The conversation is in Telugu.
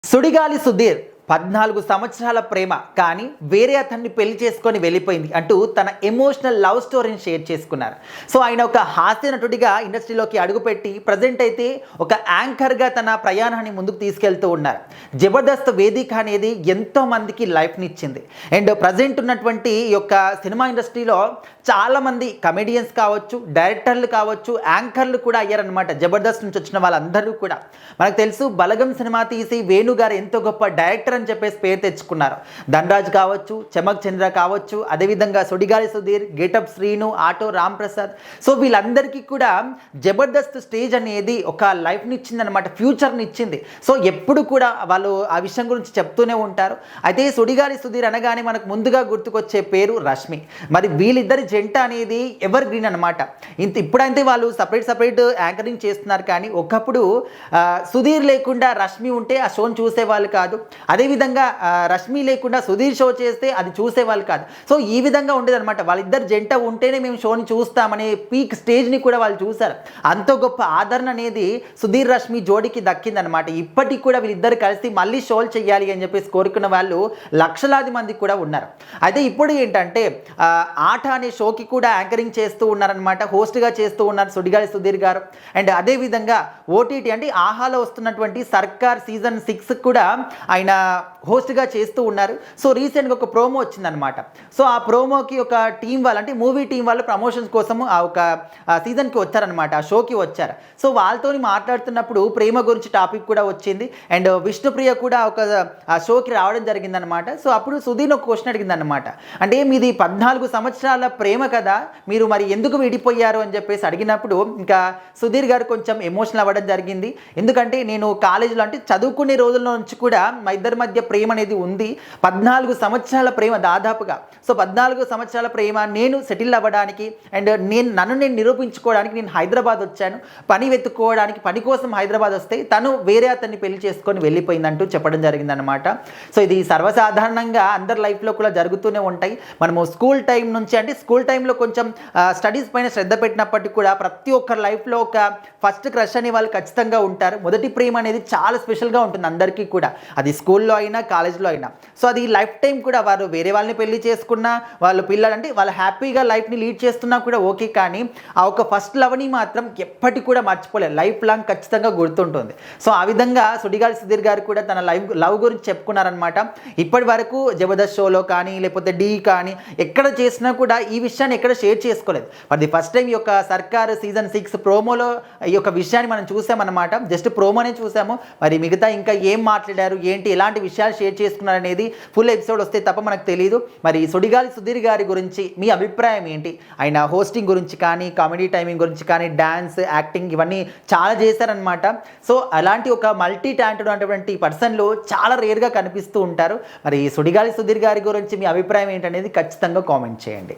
సుడిగాలి సుధీర్ 14 సంవత్సరాల ప్రేమ కానీ వేరే అతన్ని పెళ్లి చేసుకొని వెళ్ళిపోయింది అంటూ తన ఎమోషనల్ లవ్ స్టోరీని షేర్ చేసుకున్నారు. సో ఆయన ఒక హాస్య నటుడిగా ఇండస్ట్రీలోకి అడుగుపెట్టి ప్రజెంట్ అయితే ఒక యాంకర్గా తన ప్రయాణాన్ని ముందుకు తీసుకెళ్తూ ఉన్నారు. జబర్దస్త్ వేదిక అనేది ఎంతో మందికి లైఫ్ని ఇచ్చింది. అండ్ ప్రజెంట్ ఉన్నటువంటి ఈ యొక్క సినిమా ఇండస్ట్రీలో చాలామంది కమెడియన్స్ కావచ్చు, డైరెక్టర్లు కావచ్చు, యాంకర్లు కూడా అయ్యారనమాట. జబర్దస్త్ నుంచి వచ్చిన వాళ్ళందరూ కూడా మనకు తెలుసు. బలగం సినిమా తీసి వేణు గారు ఎంతో గొప్ప డైరెక్టర్ అని చెప్పేసి పేరు తెచ్చుకున్నారు. ధనరాజ్ కావచ్చు, చమక్ చంద్ర కావచ్చు, అదేవిధంగా Sudigali Sudheer, getup Srinu, auto Ram Prasad. So వీళ్ళందరికీ కూడా జబర్దస్త్ స్టేజ్ అనేది ఒక లైఫ్ని ఇచ్చిందనమాట, ఫ్యూచర్ని ఇచ్చింది. సో ఎప్పుడు కూడా వాళ్ళు ఆ విషయం గురించి చెప్తూనే ఉంటారు. అయితే సుడిగాలి సుధీర్ అనగానే మనకు ముందుగా గుర్తుకొచ్చే పేరు రష్మి. మరి వీళ్ళిద్దరి జంట అనేది ఎవర్ గ్రీన్ అనమాట. ఇప్పుడైతే వాళ్ళు సపరేట్ యాంకరింగ్ చేస్తున్నారు. కానీ ఒకప్పుడు సుధీర్ లేకుండా రష్మి ఉంటే ఆ షోని చూసేవాళ్ళు కాదు. అదేవిధంగా రష్మి లేకుండా సుధీర్ షో చేస్తే అది చూసేవాళ్ళు కాదు. సో ఈ విధంగా ఉండేదన్నమాట. వాళ్ళిద్దరు జంట ఉంటేనే మేము షోని చూస్తామనే పీక్ స్టేజ్ని కూడా వాళ్ళు చూశారు. అంత గొప్ప ఆదరణ అనేది సుధీర్ రష్మి జోడికి దక్కిందనమాట. ఇప్పటికి కూడా వీళ్ళిద్దరు కలిసి మళ్ళీ షోలు చేయాలి అని చెప్పేసి కోరుకున్న వాళ్ళు లక్షలాది మంది కూడా ఉన్నారు. అయితే ఇప్పుడు ఏంటంటే ఆట అనే షోకి కూడా యాంకరింగ్ చేస్తూ ఉన్నారనమాట, హోస్ట్గా చేస్తూ ఉన్నారు సుడిగాలి సుధీర్ గారు. అండ్ అదేవిధంగా ఓటీటీ అంటే ఆహాలో వస్తున్నటువంటి సర్కార్ సీజన్ 6 కూడా ఆయన హోస్ట్గా చేస్తూ ఉన్నారు. సో రీసెంట్గా ఒక ప్రోమో వచ్చిందనమాట. సో ఆ ప్రోమోకి ఒక టీం వాళ్ళు అంటే మూవీ టీం వాళ్ళు ప్రమోషన్స్ కోసం ఆ ఒక సీజన్కి వచ్చారనమాట, ఆ షోకి వచ్చారు. సో వాళ్ళతో మాట్లాడుతున్నప్పుడు ప్రేమ గురించి టాపిక్ కూడా వచ్చింది. అండ్ విష్ణుప్రియ కూడా ఒక ఆ షోకి రావడం జరిగిందనమాట. సో అప్పుడు సుధీర్ ఒక క్వశ్చన్ అడిగిందనమాట. అంటే మీది 14 సంవత్సరాల ప్రేమ కదా, మీరు మరి ఎందుకు విడిపోయారు అని చెప్పేసి అడిగినప్పుడు ఇంకా సుధీర్ గారు కొంచెం ఎమోషనల్ అవ్వడం జరిగింది. ఎందుకంటే నేను కాలేజీలో అంటే చదువుకునే రోజుల నుంచి కూడా మా ఇద్దరి మధ్య ప్రేమ అనేది ఉంది. 14 సంవత్సరాల ప్రేమ దాదాపుగా. సో 14 సంవత్సరాల ప్రేమ, నేను సెటిల్ అవ్వడానికి అండ్ నన్ను నిరూపించుకోవడానికి నేను హైదరాబాద్ వచ్చాను. పని వెతుక్కోవడానికి, పని కోసం హైదరాబాద్ వస్తే తను వేరే అతన్ని పెళ్లి చేసుకొని వెళ్ళిపోయిందంటూ చెప్పడం జరిగిందనమాట. సో ఇది సర్వసాధారణంగా అందరి లైఫ్లో కూడా జరుగుతూనే ఉంటాయి. మనము స్కూల్ టైం నుంచి అంటే స్కూల్ టైంలో కొంచెం స్టడీస్ పైన శ్రద్ధ పెట్టినప్పటికీ కూడా ప్రతి ఒక్కరి లైఫ్లో ఒక ఫస్ట్ క్రష్ అనే వాళ్ళు ఖచ్చితంగా ఉంటారు. మొదటి ప్రేమ అనేది చాలా స్పెషల్గా ఉంటుంది అందరికీ కూడా, అది స్కూల్లో అయినా కాలేజ్లో అయినా. సో అది లైఫ్ టైం కూడా వారు వేరే వాళ్ళని పెళ్లి చేసుకున్నా, వాళ్ళు పిల్లలు అంటే వాళ్ళు హ్యాపీగా లైఫ్ని లీడ్ చేస్తున్నా కూడా ఓకే. కానీ ఆ ఒక ఫస్ట్ లవ్ని మాత్రం ఎప్పటికీ కూడా మర్చిపోలేదు, లైఫ్ లాంగ్ ఖచ్చితంగా గుర్తుంటుంది. సో ఆ విధంగా సుడిగాలి సుధీర్ గారు కూడా తన లవ్ గురించి చెప్పుకున్నారనమాట. ఇప్పటి వరకు జబర్దస్త్ షోలో కానీ లేకపోతే డి కానీ ఎక్కడ చేసినా కూడా ఈ విషయాన్ని ఎక్కడ షేర్ చేసుకోలేదు. మరి ఫస్ట్ టైం ఈ యొక్క సర్కార్ సీజన్ 6 ప్రోమోలో ఈ యొక్క విషయాన్ని మనం చూసామన్నమాట. జస్ట్ ప్రోమోనే చూసాము. మరి మిగతా ఇంకా ఏం మాట్లాడారు, ఏంటి, ఎలాంటి విషయాలు షేర్ చేసుకున్నారు అనేది ఫుల్ ఎపిసోడ్ వస్తే తప్ప మనకు తెలియదు. మరి సుడిగాలి సుధీర్ గారి గురించి మీ అభిప్రాయం ఏంటి? ఆయన హోస్టింగ్ గురించి కానీ, కామెడీ టైమింగ్ గురించి కానీ, డ్యాన్స్, యాక్టింగ్ ఇవన్నీ చాలా చేశారనమాట. సో అలాంటి ఒక మల్టీ టాలెంటెడ్ అటువంటి పర్సన్లు చాలా రేర్గా కనిపిస్తూ ఉంటారు. మరి సుడిగాలి సుధీర్ గారి గురించి మీ అభిప్రాయం ఏంటనేది ఖచ్చితంగా కామెంట్ చేయండి.